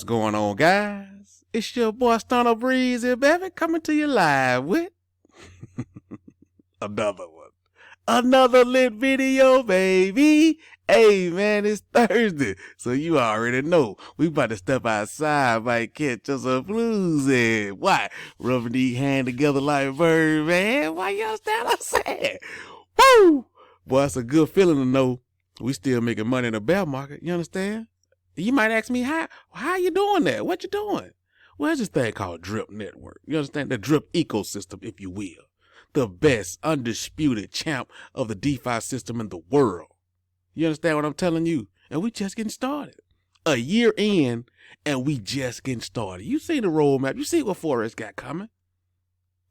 What's going on, guys? It's your boy Stunna Breezy, baby, coming to you live with another one. Another lit video, baby. Hey, man, it's Thursday, so you already know we about to step outside, might catch us a floozy. Why? Rubbing these hands together like bird, man. Why you understand what I'm saying? Woo! Boy, it's a good feeling to know we still making money in the bear market. You understand? You might ask me, how you doing that? What you doing? Well, it's this thing called Drip Network. You understand? The Drip ecosystem, if you will. The best, undisputed champ of the DeFi system in the world. You understand what I'm telling you? And we just getting started. A year in, and we just getting started. You see the roadmap. You see what Forex got coming.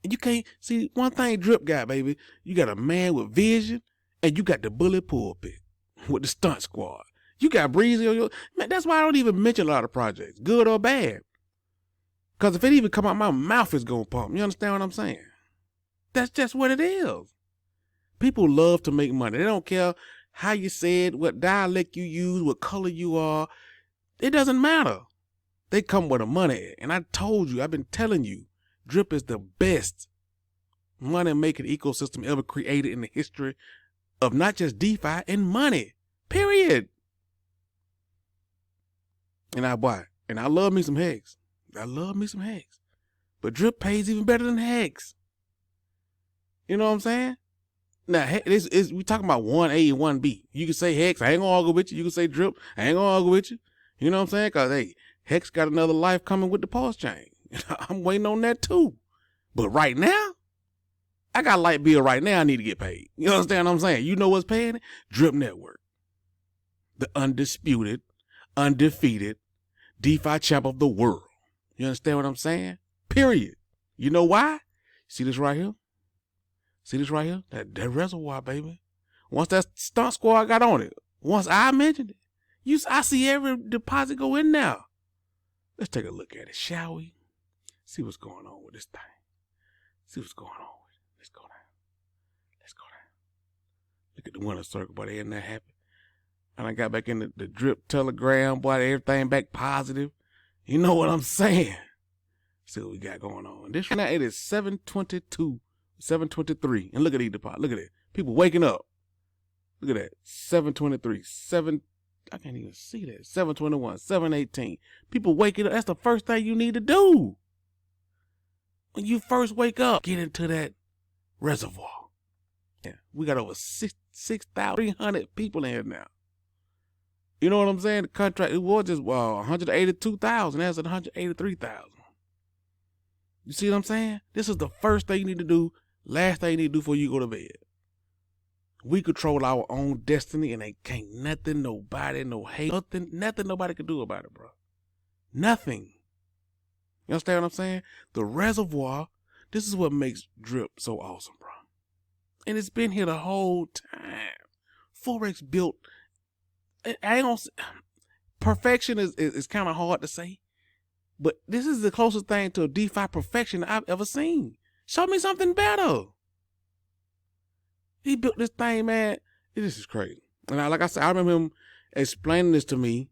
And you can't see one thing Drip got, baby. You got a man with vision, and you got the bullet pulpit with the stunt squad. You got Breezy on your, man, that's why I don't even mention a lot of projects, good or bad. Because if it even come out my mouth, it's going to pump. You understand what I'm saying? That's just what it is. People love to make money. They don't care how you said, what dialect you use, what color you are. It doesn't matter. They come where the money at. And I told you, I've been telling you, Drip is the best money-making ecosystem ever created in the history of not just DeFi and money, period. And I buy it. And I love me some Hex. I love me some Hex. But Drip pays even better than Hex. You know what I'm saying? Now, we talking about 1A and 1B. You can say Hex, I ain't gonna argue with you. You can say Drip, I ain't gonna argue with you. You know what I'm saying? Because, hey, Hex got another life coming with the pulse chain. I'm waiting on that too. But right now, I got a light bill right now I need to get paid. You understand what I'm saying? You know what's paying it? Drip Network. The undisputed, undefeated DeFi champ of the world. You understand what I'm saying? Period. You know why? See this right here? See this right here? That reservoir, baby. Once that stunt squad got on it, once I mentioned it, I see every deposit go in now. Let's take a look at it, shall we? See what's going on with this thing. See what's going on with it. Let's go down. Let's go down. Look at the winner circle, boy. They ain't that happy. And I got back in the Drip Telegram, boy, everything back positive. You know what I'm saying? See what we got going on. This right now, it is 7:22, 7:23. And look at these deposits. Look at it. People waking up. Look at that. 7:23, I can't even see that. 7:21, 7:18. People waking up. That's the first thing you need to do. When you first wake up, get into that reservoir. Yeah, we got over 6,300 people in here now. You know what I'm saying? The contract, it was just 182,000. That's at 183,000. You see what I'm saying? This is the first thing you need to do, last thing you need to do before you go to bed. We control our own destiny, and they can't nothing, nobody, no hate, nothing nobody can do about it, bro. Nothing. You understand what I'm saying? The reservoir, this is what makes Drip so awesome, bro. And it's been here the whole time. Forex built, perfection is kind of hard to say, but this is the closest thing to a DeFi perfection I've ever seen. Show me something better. He built this thing, man. This is crazy. And like I said, I remember him explaining this to me.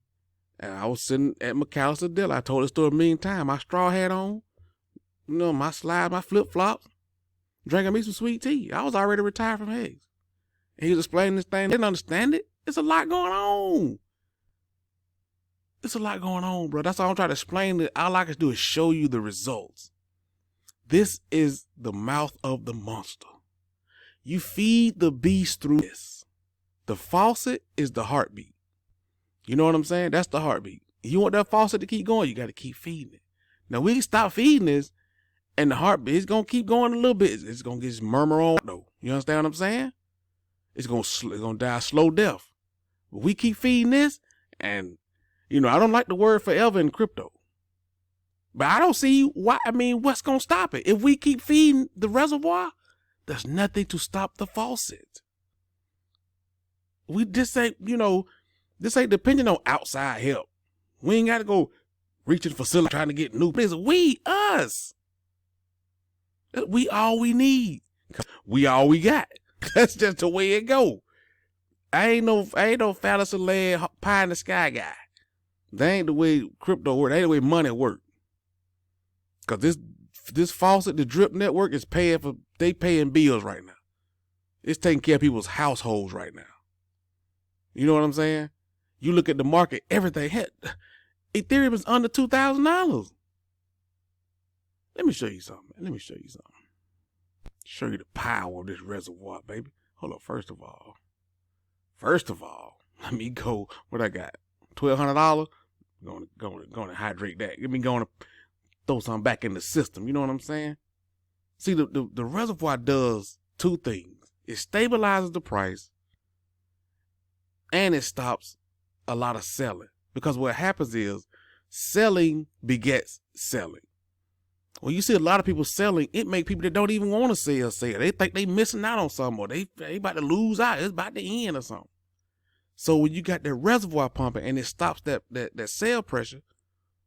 And I was sitting at McAllister Dell. I told the story a million times. My straw hat on, you know, my slide, my flip flops, drinking me some sweet tea. I was already retired from Higgs. And he was explaining this thing. They didn't understand it. It's a lot going on. It's a lot going on, bro. That's all I'm trying to explain. All I can do is show you the results. This is the mouth of the monster. You feed the beast through this. The faucet is the heartbeat. You know what I'm saying? That's the heartbeat. You want that faucet to keep going, you got to keep feeding it. Now, we can stop feeding this, and the heartbeat is going to keep going a little bit. It's going to get this murmur on, though. You understand what I'm saying? It's going to die a slow death. But we keep feeding this, and, you know, I don't like the word forever in crypto. But I don't see why, what's going to stop it? If we keep feeding the reservoir, there's nothing to stop the faucet. We just ain't, this ain't depending on outside help. We ain't got to go reaching for facility trying to get new. It's us. We all we need. We all we got. That's just the way it go. I ain't no phallus leg pie in the sky guy. They ain't the way crypto work. They ain't the way money work. Cause this faucet, the drip network is they paying bills right now. It's taking care of people's households right now. You know what I'm saying? You look at the market, everything. Ethereum is under $2,000. Let me show you something. Show you the power of this reservoir, baby. Hold up. First of all, let me go. What I got? $1,200. Going to hydrate that. Let me going to throw something back in the system. You know what I'm saying? See, the reservoir does two things. It stabilizes the price, and it stops a lot of selling. Because what happens is selling begets selling. When you see a lot of people selling, it makes people that don't even want to sell. They think they missing out on something, or they about to lose out. It's about to end or something. So when you got that reservoir pumping and it stops that sell pressure,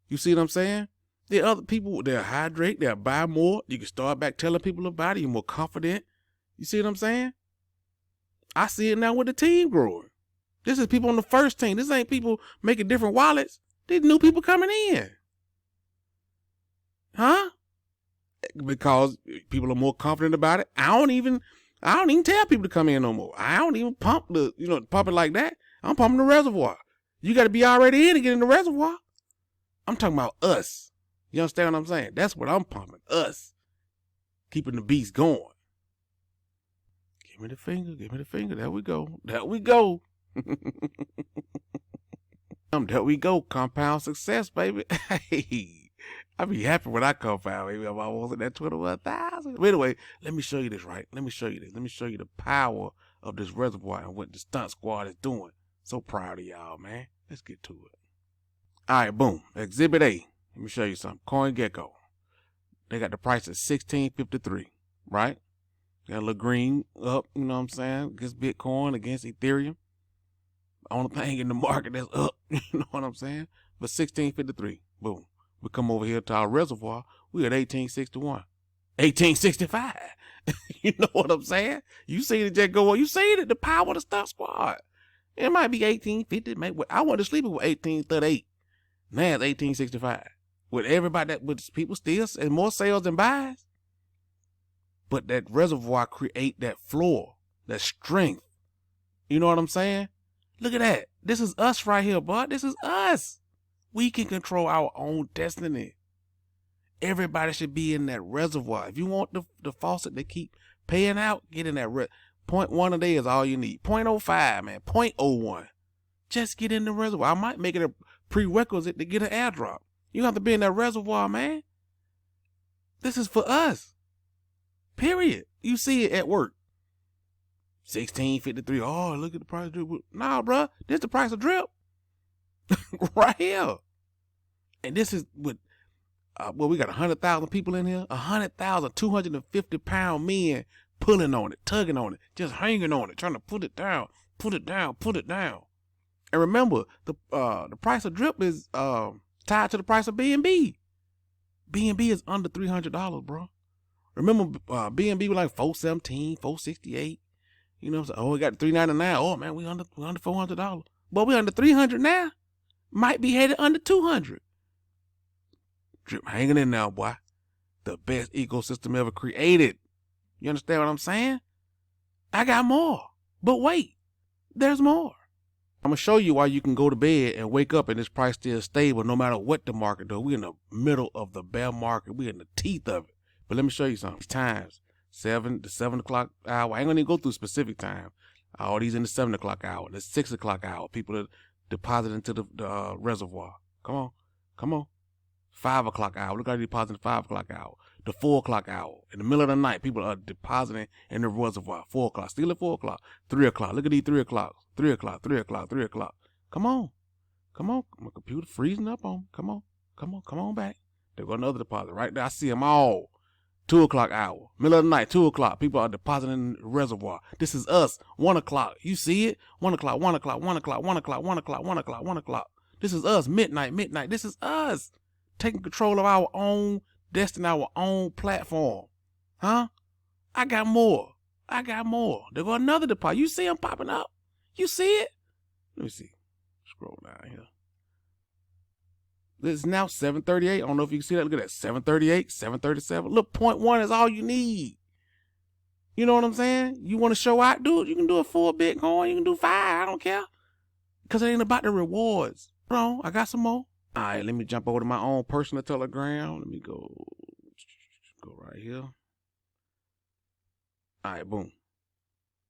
you see what I'm saying? There are other people, they'll hydrate, they'll buy more. You can start back telling people about it. You're more confident. You see what I'm saying? I see it now with the team growing. This is people on the first team. This ain't people making different wallets. These new people coming in. Huh? Because people are more confident about it. I don't even tell people to come in no more. I don't even pump it like that. I'm pumping the reservoir. You got to be already in to get in the reservoir. I'm talking about us. You understand what I'm saying? That's what I'm pumping. Us. Keeping the beast going. Give me the finger. There we go. There we go. Compound success, baby. Hey. I be happy when I compound, baby. I'm almost at that 21,000. But anyway, let me show you this, right? Let me show you the power of this reservoir and what the stunt squad is doing. So proud of y'all, man. Let's get to it. All right, boom. Exhibit A. Let me show you something. CoinGecko. They got the price at $16.53, right? Got a little green up, you know what I'm saying? Against Bitcoin, against Ethereum. Only thing in the market that's up, you know what I'm saying? But $16.53, boom. We come over here to our reservoir, we at 1861, 1865. You know what I'm saying? You see it just go on. You see it, the power of the stock squad. It might be 1850. I went to sleep with 1838. Now it's 1865. With everybody, with people still, and more sales than buys. But that reservoir create that floor, that strength. You know what I'm saying? Look at that. This is us right here, bud. This is us. We can control our own destiny. Everybody should be in that reservoir. If you want the faucet to keep paying out, get in that 0.1 a day is all you need. 0.05, man. 0.01. Just get in the reservoir. I might make it a prerequisite to get an airdrop. You don't have to be in that reservoir, man. This is for us. Period. You see it at work. 16.53. Oh, look at the price of drip. Nah, bro. This is the price of drip. Right here. And this is with, we got 100,000 people in here. 100,000, 250-pound men pulling on it, tugging on it, just hanging on it, trying to put it down. And remember, the price of drip is tied to the price of BNB. BNB is under $300, bro. Remember, BNB was like $417, $468. You know what I'm saying? Oh, we got $399. Oh man, we under $400. But we under $300 now. Might be headed under $200. Drip hanging in now, boy. The best ecosystem ever created. You understand what I'm saying? I got more. But wait, there's more. I'm going to show you why you can go to bed and wake up and this price still stable no matter what the market does. We're in the middle of the bear market. We're in the teeth of it. But let me show you something. Times, the 7 o'clock hour. I ain't going to even go through specific time. All these in the 7 o'clock hour, the 6 o'clock hour. People that deposit into the reservoir. Come on. 5 o'clock hour. Look how they deposit in 5 o'clock hour. The 4 o'clock hour. In the middle of the night, people are depositing in the reservoir. 4 o'clock. Still at 4 o'clock. 3 o'clock. Look at these 3 o'clock. 3 o'clock. Come on. My computer freezing up on me. Come on back. There go another deposit right there. I see them all. 2 o'clock hour. Middle of the night, 2 o'clock. People are depositing in the reservoir. This is us. 1 o'clock. You see it? 1 o'clock. This is us. Midnight. This is us. Taking control of our own destiny, our own platform. Huh? I got more. There go another deposit. You see them popping up? You see it? Let me see. Scroll down here. It's now 738. I don't know if you can see that. Look at that. 738, 737. Look, 0.1 is all you need. You know what I'm saying? You want to show out, dude? You can do a full Bitcoin. You can do 5. I don't care. Because it ain't about the rewards. Hold on. I got some more. All right, let me jump over to my own personal Telegram. Let me go right here. All right, boom.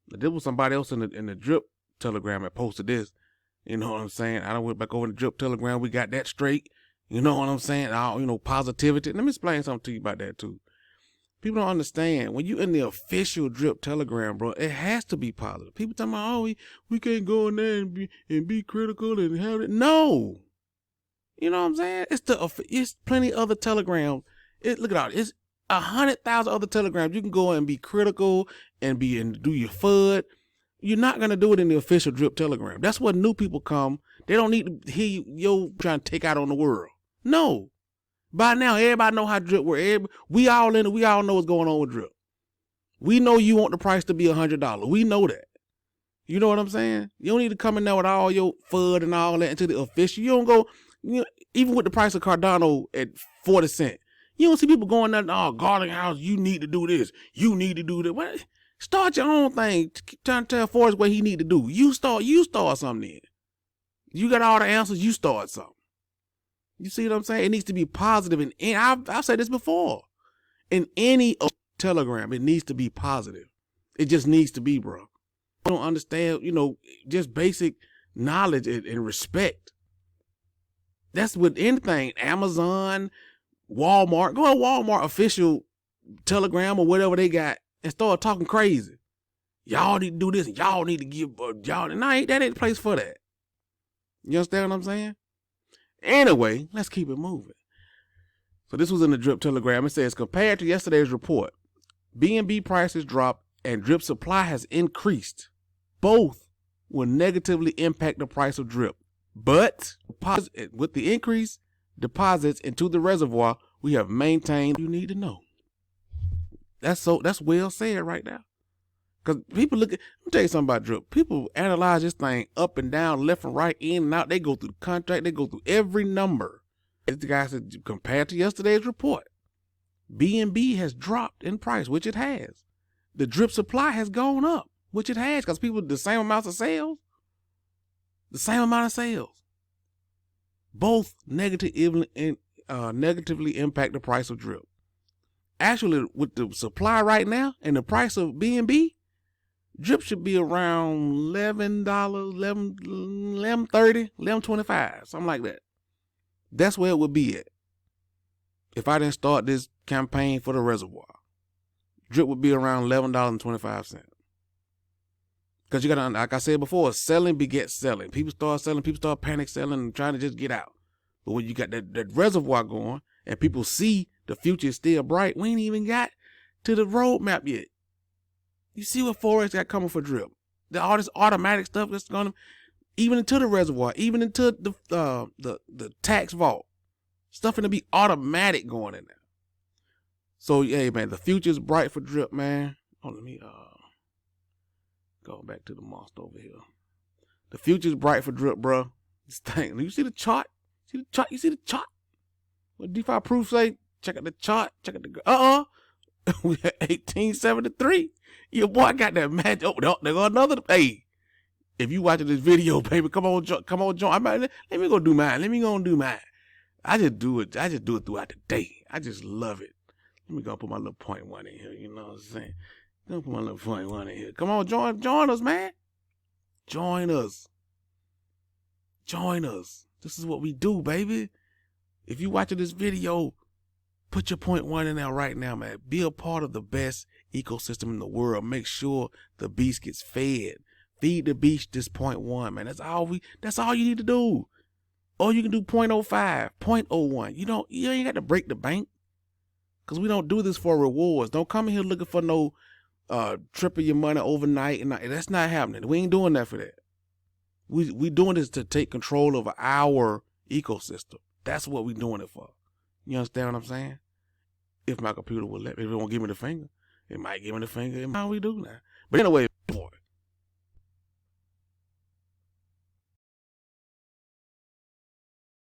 There was somebody else in the drip Telegram that posted this. You know what I'm saying? I done went back over the drip Telegram. We got that straight. You know what I'm saying? Positivity. Let me explain something to you about that too. People don't understand. When you in the official drip Telegram, bro, it has to be positive. People talking about, oh, we can't go in there and be critical and have it. No. You know what I'm saying? It's plenty other Telegrams. Look at all. It's 100,000 other Telegrams. You can go and be critical and do your FUD. You're not going to do it in the official drip Telegram. That's where new people come. They don't need to hear you trying to take out on the world. No. By now, everybody know how drip works. We all in it. We all know what's going on with drip. We know you want the price to be $100. We know that. You know what I'm saying? You don't need to come in there with all your FUD and all that into the official. You don't go, even with the price of Cardano at 40 cents. You don't see people going there, oh, Garlic House, you need to do this. You need to do that. What? Start your own thing. Keep trying to tell Forrest what he need to do. You start something then. You got all the answers, you start something. You see what I'm saying? It needs to be positive. And I've said this before. In any Telegram, it needs to be positive. It just needs to be, bro. I don't understand, just basic knowledge and respect. That's with anything. Amazon, Walmart. Go to Walmart official Telegram or whatever they got and start talking crazy. Y'all need to do this. Y'all need to give y'all. And that ain't the place for that. You understand what I'm saying? Anyway, let's keep it moving. So this was in the drip Telegram. It says, compared to yesterday's report, BNB prices dropped and drip supply has increased. Both will negatively impact the price of drip. But with the increased deposits into the reservoir, we have maintained you need to know. That's well said right now. Because people let me tell you something about drip. People analyze this thing up and down, left and right, in and out. They go through the contract. They go through every number. As the guy said, compared to yesterday's report, BNB has dropped in price, which it has. The drip supply has gone up, which it has, because people the same amount of sales. Both negatively impact the price of drip. Actually, with the supply right now and the price of BNB, drip should be around $11, $11.30, $11.25, something like that. That's where it would be at if I didn't start this campaign for the reservoir. Drip would be around $11.25. Because you got to, like I said before, selling begets selling. People start selling, people start panic selling and trying to just get out. But when you got that reservoir going and people see the future is still bright, we ain't even got to the roadmap yet. You see what Forex got coming for drip. All this automatic stuff that's going to, even into the reservoir, even into the tax vault. Stuff going to be automatic going in there. So, yeah, man, the future is bright for drip, man. Oh, let me go back to the monster over here. The future is bright for drip, bro. This thing, you see the chart? You see the chart? What DeFi proof say? Check out the chart. Check out the we at 1873. Your boy got that match. Oh, there go another. Hey, if you watching this video, baby, come on, join. Let me go do mine. I just do it throughout the day. I just love it. Let me go put my little 0.1 in here. You know what I'm saying? Go put my little 0.1 in here. Come on, join us, man. Join us. This is what we do, baby. If you watching this video, put your 0.1 in there right now, man. Be a part of the best ecosystem in the world. Make sure the beast gets fed. Feed the beast this 0.1, man. That's all you need to do. Or you can do 0.05, 0.01. You ain't got to break the bank. Because we don't do this for rewards. Don't come in here looking for no triple your money overnight. And that's not happening. We ain't doing that for that. We doing this to take control of our ecosystem. That's what we doing it for. You understand what I'm saying? If my computer will let me, if it won't give me the finger, it might give me the finger. How we do now. But anyway, boy.